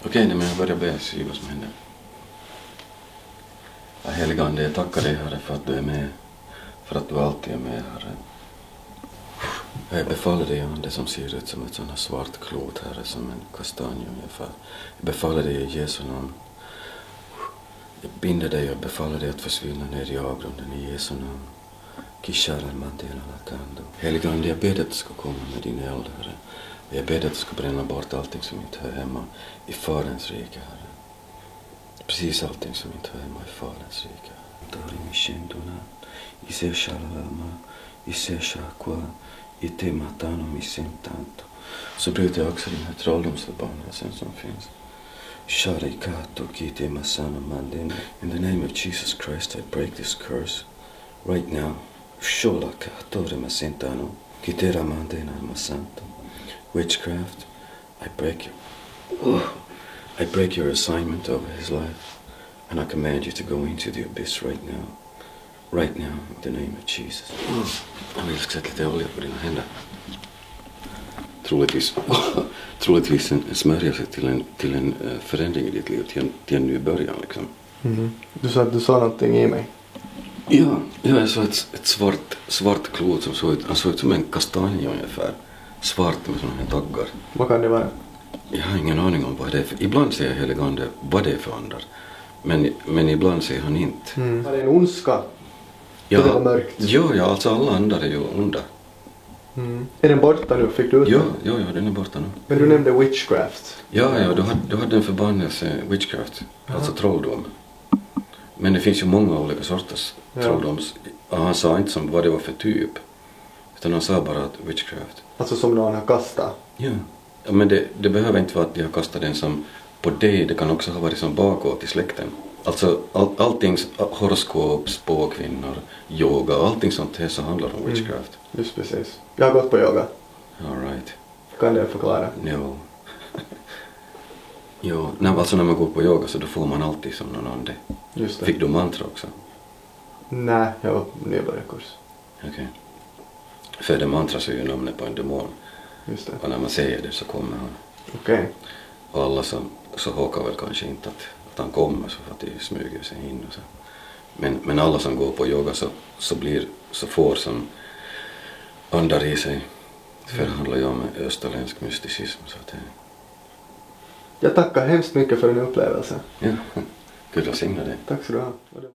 Okej, men jag börjar be, se vad som händer. Ja, heliga Ande, jag tackar dig, Herre, för att du är med. För att du alltid är med, Herre. Jag befaller dig, Ande, som ser ut som ett sånt här svart klot, Herre, som en kastanj ungefär. Jag befaller dig i Jesu namn. Jag binder dig och befaller dig att försvinna ner i avgrunden i Jesu namn. Heliga Ande, jag ber att du ska komma med din eld, Herre. Jag ber att du ska bränna bort allting som inte hör hemma i Faderns rike, Herre. Precis allting som inte hör hemma i Faderns rike. Så bryter jag också den här trolldomsförbannelsen som finns. In the name of Jesus Christ, I break this curse right now. Witchcraft, I break your assignment over his life, and I command you to go into the abyss right now. Right now, in the name of Jesus. Jag vill sätta lite olja på dina händer. Troligtvis en smörjelse till en förändring i ditt liv, till en ny början liksom. Mm. Du sa någonting i mig. Ja, jag såg ett svart klot som såg ut som en kastanj ungefär. Svart med såna här taggar. Vad kan det vara? Jag har ingen aning om vad det är för. Ibland ser jag heliga Ande vad det är för andar. Men ibland ser han inte. Var det en ondska? Ja, det var mörkt. Ja, alltså alla andar är ju onda. Är den borta nu? Fick du ut den? Ja, den är borta nu. Men du nämnde witchcraft. Ja, du hade en förbannelse, witchcraft, alltså trolldom. Men det finns ju många olika sorters trolldoms. Han sa inte som vad det var för typ. Utan han sa bara att witchcraft. Alltså som någon har kastat? Ja, men det behöver inte vara att de har kastat den som på dig. Det kan också ha varit som bakåt i släkten. Alltså allting, horoskop, spåkvinnor, yoga, allting sånt här så handlar om witchcraft. Just precis. Jag har gått på yoga. All right. Kan det förklara? Jo, alltså när man går på yoga så då får man alltid som någon ande. Just det. Fick du mantra också? Nej, jag var på nybörjarkurs. Okej. För det mantra så är ju namnet på en demon. Just det. Och när man säger det så kommer han. Okej. Och alla så håkar väl kanske inte att han kommer så att det smyger sig in och så. Men alla som går på yoga så får som andar i sig. För det handlar ju om österländsk mysticism så att det. Jag tackar hemskt mycket för din upplevelse. Ja, Gud välsigne dig. Tack så du ha.